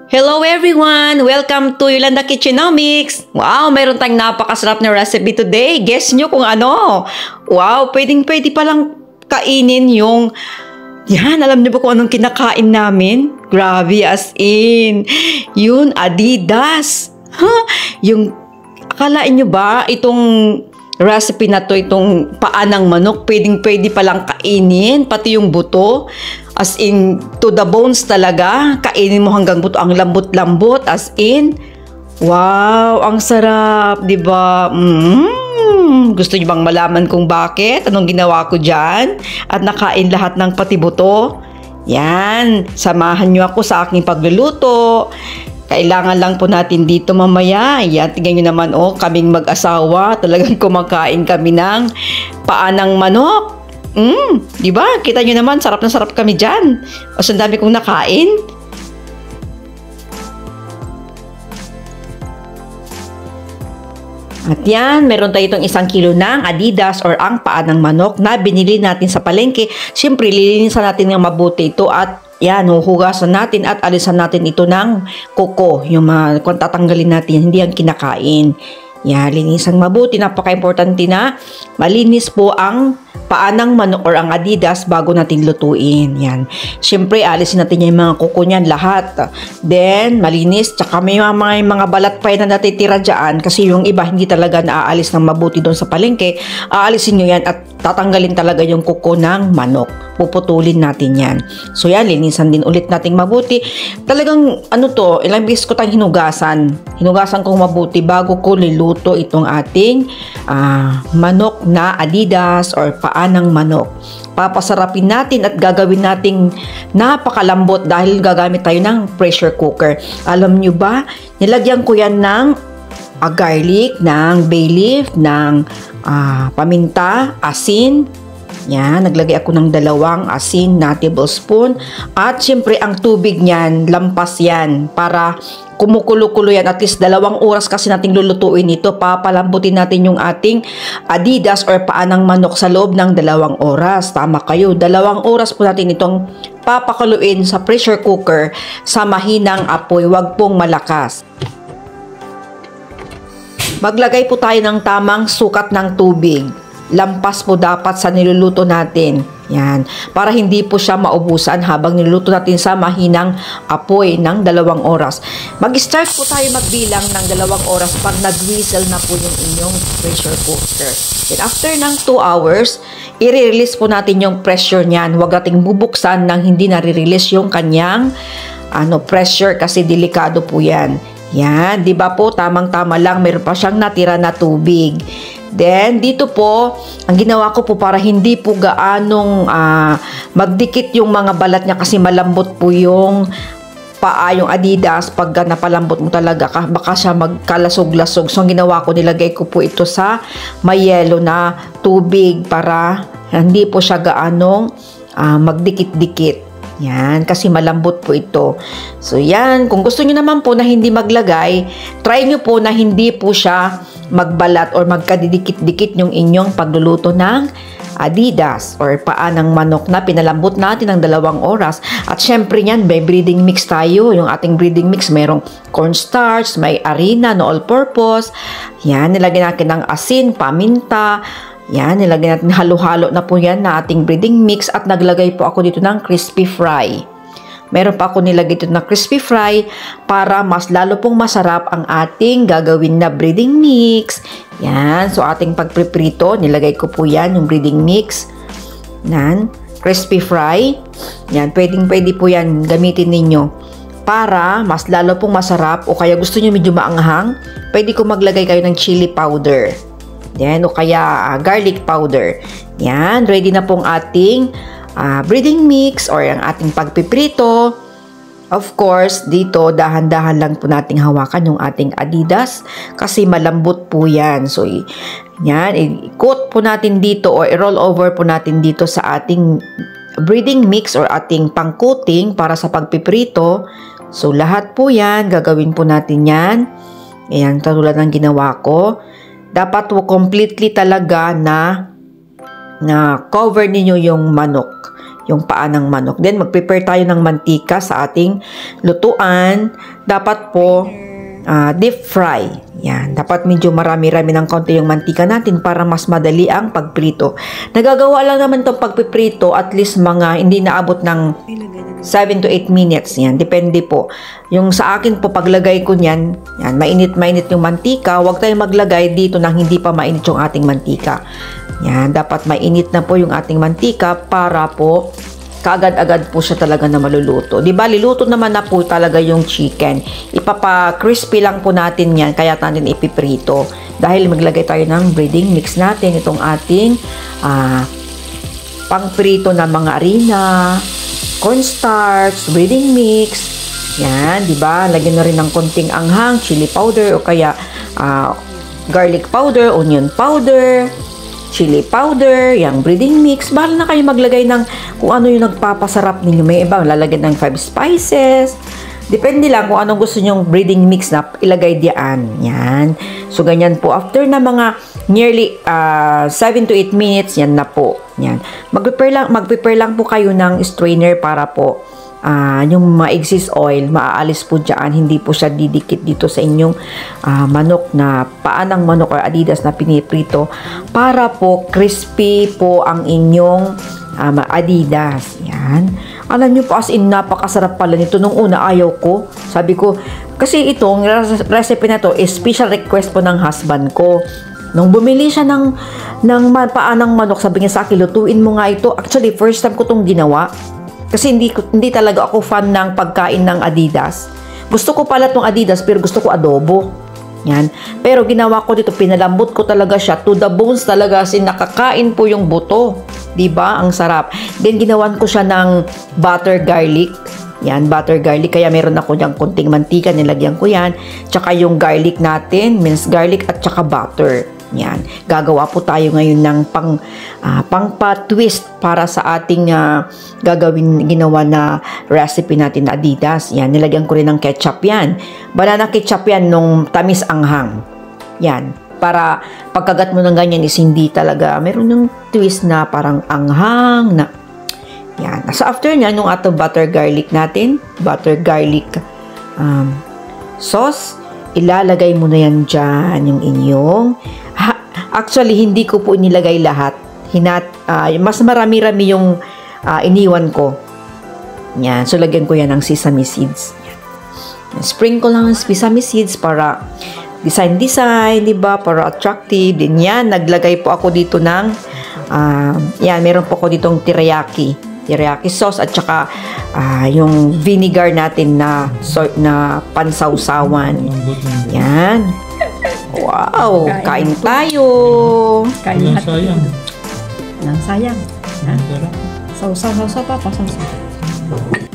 Hello everyone! Welcome to Yolanda Kitchenomics! Wow, mayroon tayong napakasarap na recipe today. Guess nyo kung ano? Wow, pwede palang kainin yung... Yan, alam niyo ba kung anong kinakain namin? Grabe, as in. Yun, Adidas. Yung, akalain nyo ba itong recipe na to, itong paa ng manok, pwede palang kainin, pati yung buto. As in, to the bones talaga. Kainin mo hanggang buto. Ang lambot-lambot. As in, wow, ang sarap. Diba? Gusto niyo bang malaman kung bakit? Anong ginawa ko dyan? At nakain lahat ng pati buto? Yan. Samahan niyo ako sa aking pagluluto. Kailangan lang po natin dito mamaya. Yan, tingnan nyo naman, kaming mag-asawa. Talagang kumakain kami ng paa ng manok. Diba? Kita nyo naman, sarap na sarap kami dyan. O, ang dami kong nakain. At yan, meron tayo itong 1 kilo ng Adidas or ang paa ng manok na binili natin sa palengke. Siyempre, lilinisan natin ng mabuti ito at yan, huhugasan natin at alisan natin ito ng kuko. Yung kung tatanggalin natin, hindi yan kinakain. Yan, linisang mabuti. Napaka-importante na malinis po ang paa ng manok or ang Adidas bago natin lutuin. Yan. Siyempre, alisin natin yung mga kuko niyan lahat. Then, malinis. Tsaka may mga balat pa na natitira dyan kasi yung iba hindi talaga naaalis ng mabuti doon sa palengke. Aalisin nyo yan at tatanggalin talaga yung kuko ng manok. Puputulin natin yan. So yan, linisan din ulit nating mabuti. Talagang, ilang beses ko tayong hinugasan. Hinugasan kong mabuti bago ko niluto itong ating manok na Adidas or paa ng manok. Papasarapin natin at gagawin nating napakalambot dahil gagamit tayo ng pressure cooker. Alam nyo ba, nilagyan ko yan ng garlic, ng bay leaf, ng paminta, asin. Yan, naglagay ako ng 2 asin na tablespoon. At syempre, ang tubig niyan, lampas yan. Para kumukulo-kulo yan. At least 2 oras kasi nating lulutuin ito. Papalambutin natin yung ating Adidas or paa ng manok sa loob ng 2 oras. Tama kayo. 2 oras po natin itong papakuluin sa pressure cooker sa mahinang apoy. Huwag pong malakas. Maglagay po tayo ng tamang sukat ng tubig. Lampas po dapat sa niluluto natin. Yan. Para hindi po siya maubusan habang niluluto natin sa mahinang apoy ng 2 oras. Mag-start po tayo magbilang ng 2 oras pag nag-whistle na po yung inyong pressure cooker. Then after ng 2 hours, i-release po natin yung pressure niyan. Huwag nating bubuksan nang hindi nare-release yung kanyang pressure kasi delikado po yan. Yan, di ba po? Tamang-tama lang. Meron pa siyang natira na tubig. Then, dito po, ang ginawa ko po para hindi po gaanong magdikit yung mga balat niya kasi malambot po yung paa, yung Adidas. Pag napalambot mo talaga, baka siya magkalasog-lasog. So, ang ginawa ko, nilagay ko po ito sa may yelo na tubig para hindi po siya gaanong magdikit-dikit. Yan, kasi malambot po ito. So, yan. Kung gusto nyo naman po na hindi maglagay, try nyo po na hindi po siya magbalat or magkadidikit-dikit yung inyong pagluluto ng Adidas or paa ng manok na pinalambot natin ng 2 oras. At syempre yan, may breeding mix tayo. Yung ating breeding mix, mayroong cornstarch, may harina na all-purpose. Yan, nilagyan natin ng asin, paminta. Yan, nilagyan natin halo-halo na po yan na ating breeding mix at naglagay po ako dito ng crispy fry. Meron pa ako nilagay dito na crispy fry para mas lalo pong masarap ang ating gagawin na breeding mix. Yan, so ating pagpriprito, nilagay ko po yan, yung breeding mix. Yan, crispy fry. Yan, pwede po yan gamitin ninyo para mas lalo pong masarap o kaya gusto nyo medyo maanghang, pwede ko maglagay kayo ng chili powder. Yan, o kaya garlic powder. Yan, ready na pong ating breeding mix or ang ating pagpiprito. Of course, dito dahan-dahan lang po nating hawakan yung ating Adidas kasi malambot po yan. So, yan, i-coat po natin dito or i-roll over po natin dito sa ating breeding mix or ating pang-coating para sa pagpiprito. So, lahat po yan, gagawin po natin yan. Ayan, tulad ng ginawa ko. Dapat po completely talaga na cover ninyo yung manok. yung paa ng manok. Then, mag-prepare tayo ng mantika sa ating lutuan. Dapat po, deep fry. Yan. Dapat medyo marami-rami ng kaunti yung mantika natin para mas madali ang pagprito. Nagagawa lang naman itong pagpiprito at least mga hindi naabot ng 7 to 8 minutes. Yan. Depende po. Yung sa akin po, paglagay ko niyan, yan, mainit yung mantika. Huwag tayong maglagay dito nang hindi pa mainit yung ating mantika. Yan. Dapat mainit na po yung ating mantika para po kaagad-agad po siya talaga na maluluto. Diba? Liluto naman na po talaga yung chicken. Ipapa-crispy lang po natin yan, kaya natin ipiprito. Dahil maglagay tayo ng breading mix natin, itong ating pangprito na mga harina, cornstarch, breading mix. Yan, diba? Lagyan na rin ng konting anghang, chili powder, o kaya garlic powder, onion powder, chili powder, yung breading mix. Bahala na kayo maglagay ng kung ano yung nagpapasarap ninyo. May iba, lalagyan ng 5 spices. Depende lang kung anong gusto nyong breading mix na ilagay diyan. Yan. So, ganyan po. After na mga nearly 7 to 8 minutes, yan na po. Yan. Mag-prepare lang po kayo ng strainer para po yung ma-excess oil, maaalis po dyan. Hindi po siya didikit dito sa inyong manok na paa ng manok or Adidas na piniprito para po crispy po ang inyong Adidas. Yan. Alam nyo po, as in, napakasarap pala nito. Nung una, ayaw ko. Sabi ko, kasi itong recipe na to is special request po ng husband ko. Nung bumili siya ng paa ng manok, sabi niya sa akin, lutuin mo nga ito. Actually, first time ko itong ginawa. Kasi hindi talaga ako fan ng pagkain ng Adidas. Gusto ko pala itong Adidas, pero gusto ko adobo. Yan. Pero ginawa ko dito, pinalambot ko talaga siya to the bones talaga, kasi nakakain po yung buto. Diba? Ang sarap. Then, ginawan ko siya ng butter garlic. Yan, butter garlic. Kaya meron ako diyang konting mantika, nilagyan ko yan. Tsaka yung garlic natin, minced garlic at tsaka butter. Yan. Gagawa po tayo ngayon ng pang-twist para sa ating ginawa na recipe natin na Adidas. Yan. Nilagyan ko rin ng ketchup yan. Banana ketchup yan nung tamis anghang. Yan. Para pagkagat mo ng ganyan is hindi talaga. Meron ng twist na parang anghang na. Yan. So after nyan, nung atong butter garlic natin, butter garlic sauce, ilalagay mo na yan dyan yung inyong. Actually, hindi ko po inilagay lahat. Mas marami-rami yung iniwan ko. Yan. So, lagyan ko yan ng sesame seeds. Yan. Sprinkle lang ng sesame seeds para design, diba? Para attractive. Din yan. Naglagay po ako dito ng yan. Meron po ako ditong teriyaki sauce at saka yung vinegar natin na pansawsawan. Yan. Wow! Kain tayo! Kain natin. Walang sayang. Ang sarap. Sausaw pa, pasawsaw.